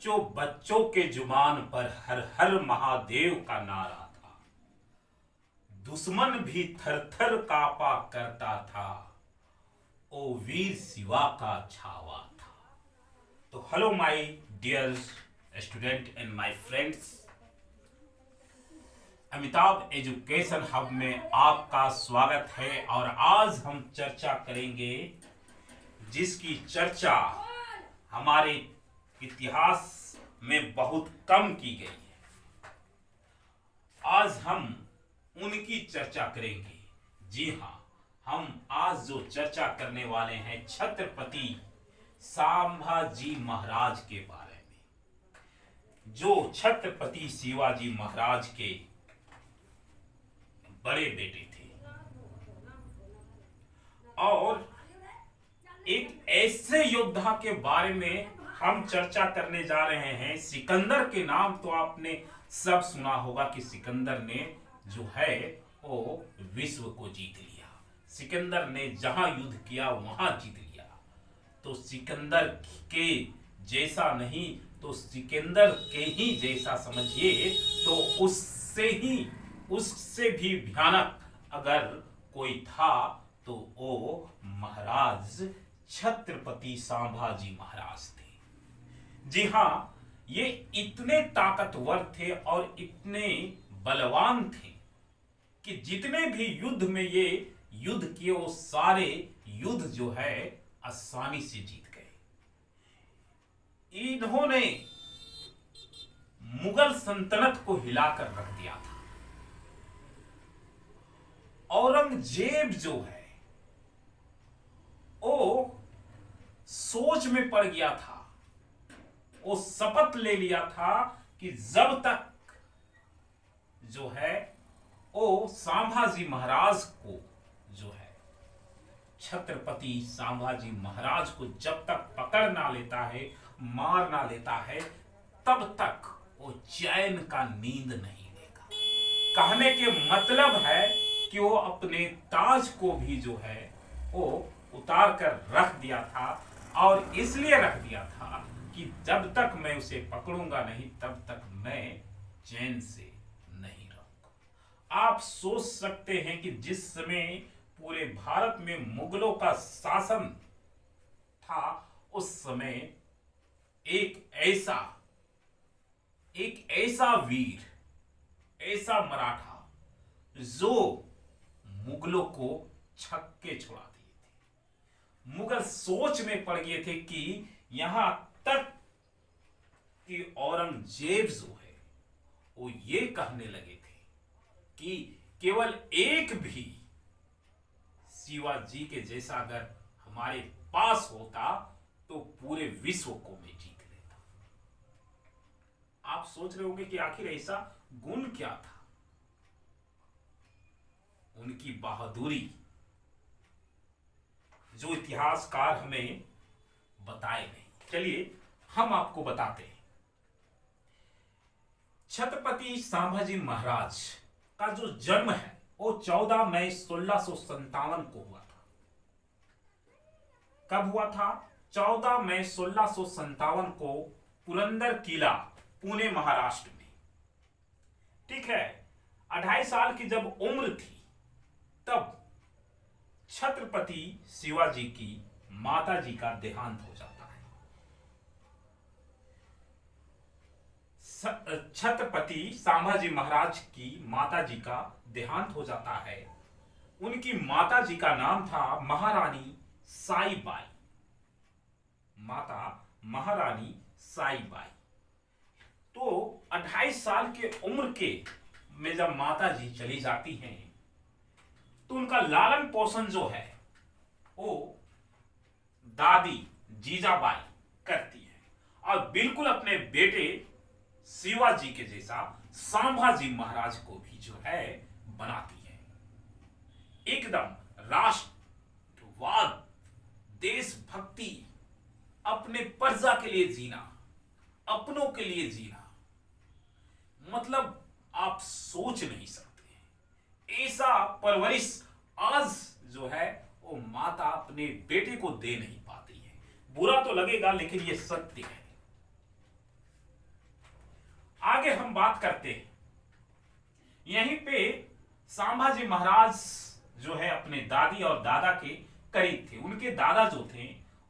बच्चों बच्चों के जुबान पर हर हर महादेव का नारा था। दुश्मन भी थर थर कांपा करता था, ओ वीर शिवा का छावा था। तो hello my dear student and my friends, Amitabh education hub में आपका स्वागत है। और आज हम चर्चा करेंगे जिसकी चर्चा हमारे इतिहास में बहुत कम की गई है। आज हम उनकी चर्चा करेंगे। जी हाँ, हम आज जो चर्चा करने वाले हैं छत्रपति संभाजी महाराज के बारे में, जो छत्रपति शिवाजी महाराज के बड़े बेटे थे और एक ऐसे योद्धा के बारे में हम चर्चा करने जा रहे हैं। सिकंदर के नाम तो आपने सब सुना होगा कि सिकंदर ने जो है वो विश्व को जीत लिया। सिकंदर ने जहां युद्ध किया वहां जीत लिया। तो सिकंदर के जैसा नहीं तो सिकंदर के ही जैसा समझिए, तो उससे भी भयानक अगर कोई था तो वो महाराज छत्रपति संभाजी महाराज थे। जी हाँ, ये इतने ताकतवर थे और इतने बलवान थे कि जितने भी युद्ध में ये युद्ध किए वो सारे युद्ध जो है आसानी से जीत गए। इन्होंने मुगल सल्तनत को हिलाकर रख दिया था। औरंगजेब जो है वो सोच में पड़ गया था। वो शपथ ले लिया था कि जब तक जो है वो संभाजी महाराज को जो है छत्रपति संभाजी महाराज को जब तक पकड़ ना लेता है, मार ना लेता है, तब तक वो चैन का नींद नहीं लेगा। कहने के मतलब है कि वो अपने ताज को भी जो है वो उतार कर रख दिया था। और इसलिए रख दिया था कि जब तक मैं उसे पकड़ूंगा नहीं तब तक मैं चैन से नहीं रहूंगा। आप सोच सकते हैं कि जिस समय पूरे भारत में मुगलों का शासन था, उस समय एक ऐसा वीर, ऐसा मराठा जो मुगलों को छक्के छुड़ा दिए थे। मुगल सोच में पड़ गए थे कि यहां तक कि औरंगजेब जो है वो ये कहने लगे थे कि केवल एक भी शिवाजी के जैसा अगर हमारे पास होता तो पूरे विश्व को मैं जीत लेता। आप सोच रहे होंगे कि आखिर ऐसा गुण क्या था? उनकी बहादुरी जो इतिहासकार हमें बताए नहीं। चलिए हम आपको बताते हैं। छत्रपति संभाजी महाराज का जो जन्म है वो 14 मई 1657 को हुआ था। कब हुआ था? 14 मई 1657 को पुरंदर किला, पुणे महाराष्ट्र में। ठीक है, 2.5 साल की जब उम्र थी तब छत्रपति शिवाजी की माताजी का देहांत हो जाता है। छत्रपति संभाजी महाराज की माताजी का देहांत हो जाता है। उनकी माताजी का नाम था महारानी साईबाई। माता महारानी साईबाई। तो 2.5 साल के उम्र के में जब माताजी चली जाती हैं तो उनका लालन पोषण जो है वो दादी जीजाबाई करती है और बिल्कुल अपने बेटे शिवाजी के जैसा संभाजी महाराज को भी जो है बनाती है। एकदम राष्ट्रवाद, देशभक्ति, अपने प्रजा के लिए जीना, अपनों के लिए जीना, मतलब आप सोच नहीं सकते। ऐसा परवरिश आज जो है वो माता अपने बेटे को दे नहीं पाती है। बुरा तो लगेगा लेकिन ये सत्य है। हम बात करते हैं, यहीं पे संभाजी महाराज जो है अपने दादी और दादा के करीब थे। उनके दादा जो थे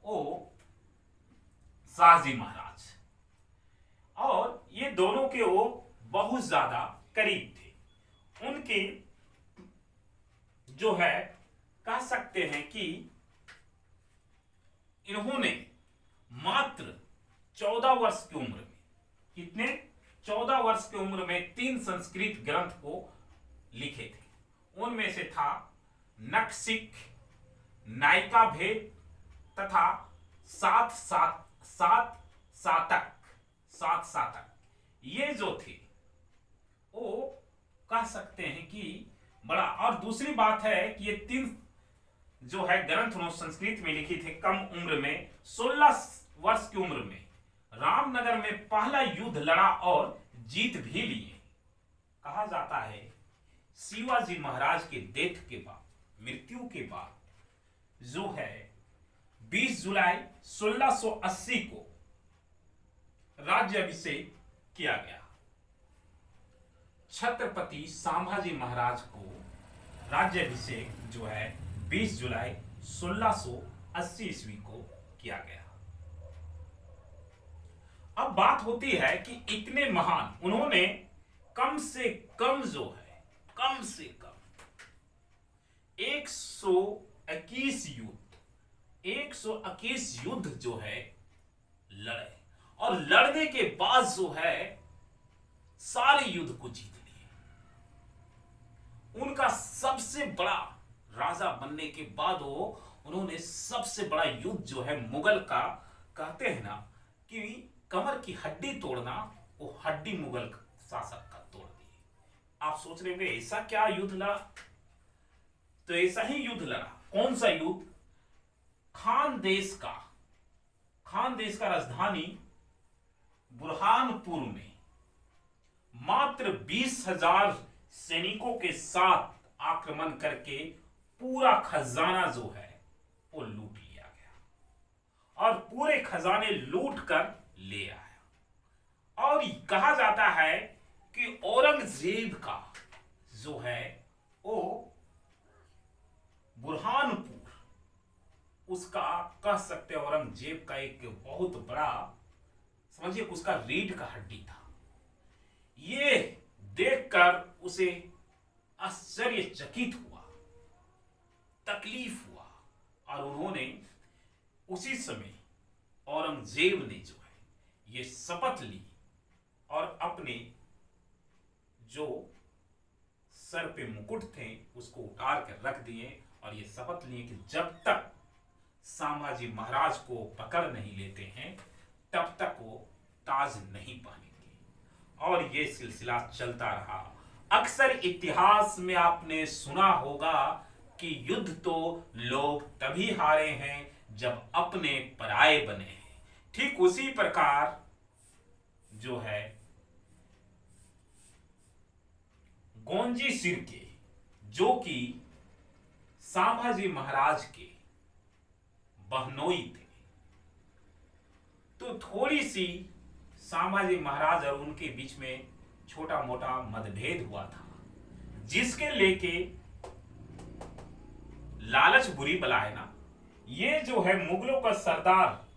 वो शाहजी महाराज, और ये दोनों के वो बहुत ज्यादा करीब थे। उनके जो है कह सकते हैं कि इन्होंने मात्र 14 वर्ष की उम्र में, कितने, 14 वर्ष की उम्र में 3 संस्कृत ग्रंथ को लिखे थे। उनमें से था नखशिख, नायिका भेद तथा सात सातक। ये जो थे वो कह सकते हैं कि बड़ा। और दूसरी बात है कि ये 3 जो है ग्रंथ उन्होंने संस्कृत में लिखी थे कम उम्र में, 16 वर्ष की उम्र में रामनगर में पहला युद्ध लड़ा और जीत भी लिए। कहा जाता है शिवाजी महाराज के डेथ के बाद, मृत्यु के बाद जो है 20 जुलाई 1680 को राज्याभिषेक किया गया। छत्रपति संभाजी महाराज को राज्याभिषेक जो है 20 जुलाई 1680 ईस्वी को किया गया। अब बात होती है कि इतने महान उन्होंने कम से कम जो है, कम से कम 121 युद्ध जो है लड़े, और लड़ने के बाद जो है सारे युद्ध को जीत लिए। उनका सबसे बड़ा राजा बनने के बाद उन्होंने सबसे बड़ा युद्ध जो है मुगल का, कहते हैं ना कि कमर की हड्डी तोड़ना, वो हड्डी मुगल शासक का तोड़ दी। आप सोच रहे होंगे ऐसा क्या युद्ध लड़ा, तो ऐसा ही युद्ध लड़ा। कौन सा युद्ध? खानदेश का राजधानी बुरहानपुर में मात्र 20,000 सैनिकों के साथ आक्रमण करके पूरा खजाना जो है वो लूट लिया गया, और पूरे खजाने लूट कर ले आया। और कहा जाता है कि औरंगजेब का जो है वो बुरहानपुर, उसका कह सकते हैं औरंगजेब का एक बहुत बड़ा, समझिए उसका रीढ़ का हड्डी था। ये देखकर उसे आश्चर्यचकित हुआ, तकलीफ हुआ, और उन्होंने उसी समय औरंगजेब ने जो है ये शपथ ली और अपने जो सर पे मुकुट थे उसको उतार कर रख दिए, और ये शपथ लिए कि जब तक संभाजी महाराज को पकड़ नहीं लेते हैं तब तक वो ताज नहीं पहनेंगे। और ये सिलसिला चलता रहा। अक्सर इतिहास में आपने सुना होगा कि युद्ध तो लोग तभी हारे हैं जब अपने पराये बने हैं। ठीक उसी प्रकार जो है गोंजी सिरके, जो कि संभाजी महाराज के बहनोई थे, तो थोड़ी सी संभाजी महाराज और उनके बीच में छोटा मोटा मतभेद हुआ था, जिसके लेके लालच बुरी बला है ना, ये जो है मुगलों का सरदार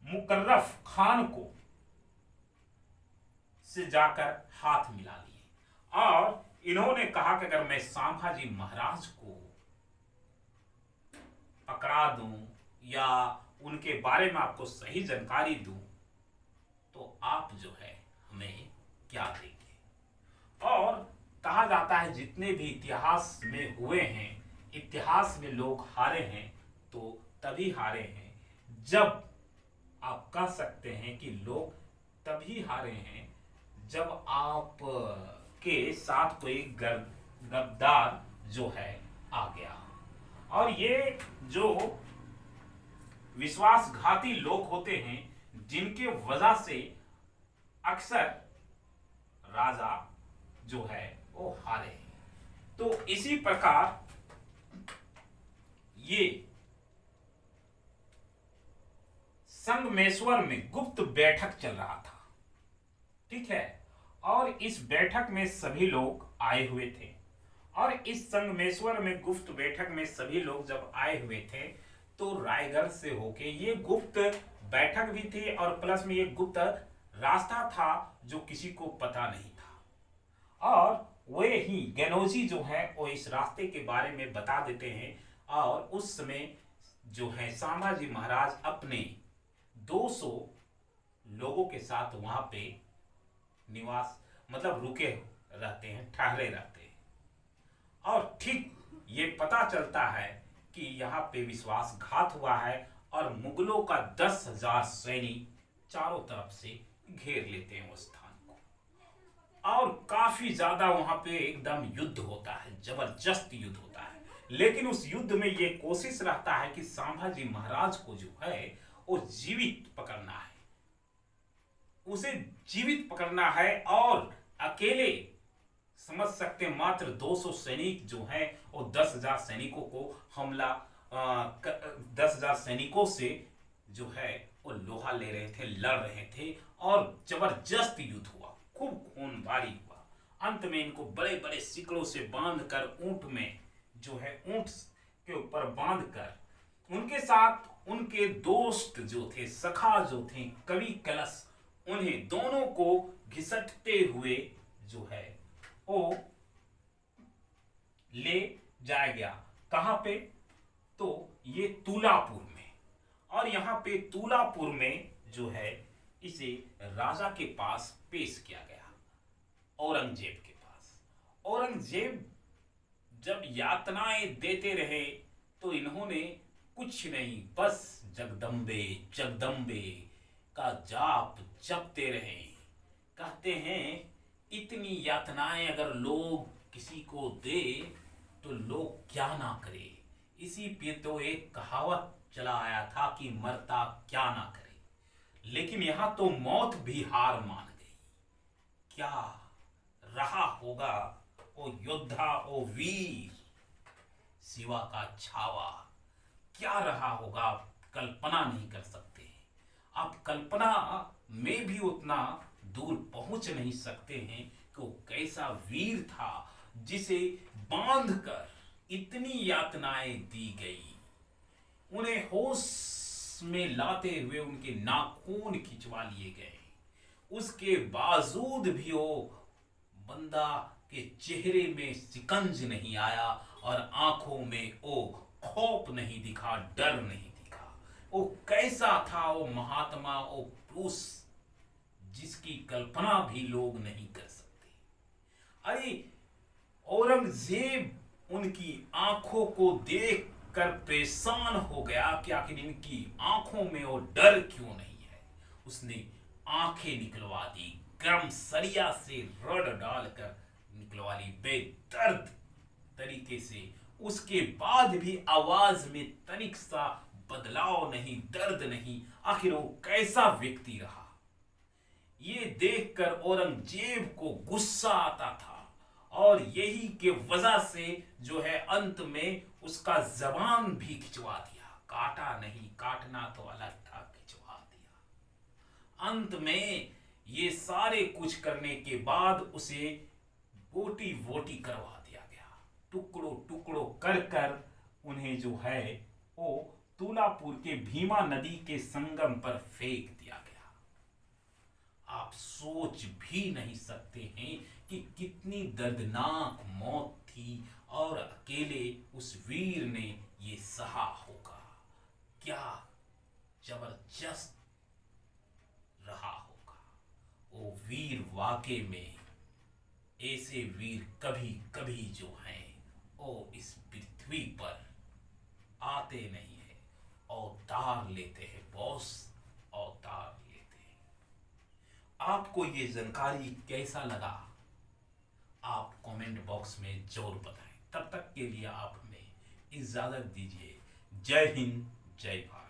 मुकर्रफ खान को से जाकर हाथ मिला लिए, और इन्होंने कहा कि अगर मैं संभाजी महाराज को पकड़ा दूं या उनके बारे में आपको सही जानकारी दूं तो आप जो है हमें क्या देंगे। और कहा जाता है जितने भी इतिहास में हुए हैं, इतिहास में लोग हारे हैं तो तभी हारे हैं जब, आप कह सकते हैं कि लोग तभी हारे हैं जब आप के साथ कोई गद्दार जो है आ गया। और ये जो विश्वासघाती लोग होते हैं जिनके वजह से अक्सर राजा जो है वो हारे हैं। तो इसी प्रकार ये संगमेश्वर में गुप्त बैठक चल रहा था, ठीक है, और इस बैठक में सभी लोग आए हुए थे। और इस संगमेश्वर में गुप्त बैठक में सभी लोग जब आए हुए थे तो रायगढ़ से होके ये गुप्त बैठक भी थी और प्लस में ये गुप्त रास्ता था जो किसी को पता नहीं था। और वे ही गनोजी जो है वो इस रास्ते के बारे में बता देते हैं। और उस समय जो है संभाजी महाराज अपने 200 लोगों के साथ वहां पे निवास मतलब रुके रहते हैं, ठहरे रहते हैं। और ठीक ये पता चलता है कि यहाँ पे विश्वासघात हुआ है और मुगलों का 10,000 सैनिक चारों तरफ से घेर लेते हैं उस स्थान को। और काफी ज्यादा वहां पे एकदम युद्ध होता है, जबरदस्त युद्ध होता है। लेकिन उस युद्ध में ये कोशिश रहता है कि संभाजी महाराज को जो है वो जीवित पकड़ना है, उसे जीवित पकड़ना है। और अकेले समझ सकते मात्र 200 सैनिक जो हैं वो 10,000 सैनिकों को हमला 10,000 सैनिकों से जो है वो लोहा ले रहे थे, लड़ रहे थे और जबरदस्त युद्ध हुआ, खूब खूनबारी हुआ। अंत में इनको बड़े बड़े सिकड़ों से बांधकर ऊंट में जो है ऊंट के ऊपर बांधकर उनके साथ उनके दोस्त जो थे, सखा जो थे, कवि कलश, उन्हें दोनों को घिसटते हुए जो है वो ले जाया गया। कहां पे? तो ये तुलापुर में। और यहां पे तुलापुर में जो है इसे राजा के पास पेश किया गया, औरंगजेब के पास। औरंगजेब जब यातनाएं देते रहे तो इन्होंने कुछ नहीं, बस जगदम्बे जगदम्बे का जाप जपते रहे। कहते हैं इतनी यातनाएं अगर लोग किसी को दे तो लोग क्या ना करे। इसी पे तो एक कहावत चला आया था कि मरता क्या ना करे। लेकिन यहां तो मौत भी हार मान गई। क्या रहा होगा ओ योद्धा, ओ वीर, शिवा का छावा, क्या रहा होगा आप कल्पना नहीं कर सकते। आप कल्पना में भी उतना दूर पहुंच नहीं सकते हैं कि वो कैसा वीर था जिसे बांधकर इतनी यातनाएं दी गई। उन्हें होश में लाते हुए उनके नाखून खिंचवा लिए गए। उसके बावजूद भी वो बंदा के चेहरे में शिकंज नहीं आया और आंखों में वो खौफ नहीं दिखा, डर नहीं दिखा। वो कैसा था वो महात्मा, वो पुरुष जिसकी कल्पना भी लोग नहीं कर सकते। अरे औरंगजेब उनकी आंखों को देख कर परेशान हो गया कि आखिर इनकी आंखों में वो डर क्यों नहीं है। उसने आंखें निकलवा दी, गर्म सरिया से रड डालकर निकलवा ली बेदर्द तरीके से। उसके बाद भी आवाज में तनिक सा बदलाव नहीं, दर्द नहीं। आखिर वो कैसा व्यक्ति रहा। ये देखकर औरंगजेब को गुस्सा आता था और यही के वजह से जो है अंत में उसका जबान भी खिंचवा दिया। काटा नहीं, काटना तो अलग था, खिंचवा दिया। अंत में ये सारे कुछ करने के बाद उसे बोटी बोटी करवा दिया गया, टुकड़ों टुकड़ों कर कर उन्हें जो है वो तुलापुर के भीमा नदी के संगम पर फेंक दिया गया। आप सोच भी नहीं सकते हैं कि कितनी दर्दनाक मौत थी और अकेले उस वीर ने ये सहा होगा। क्या जबरदस्त रहा होगा वो वीर। वाकई में ऐसे वीर कभी कभी जो हैं वो इस पृथ्वी पर आते नहीं है, अवतार लेते हैं बॉस, अवतार लेते हैं। आपको ये जानकारी कैसा लगा आप कमेंट बॉक्स में जरूर बताएं। तब तक के लिए आप हमें इजाजत दीजिए। जय हिंद, जय भारत।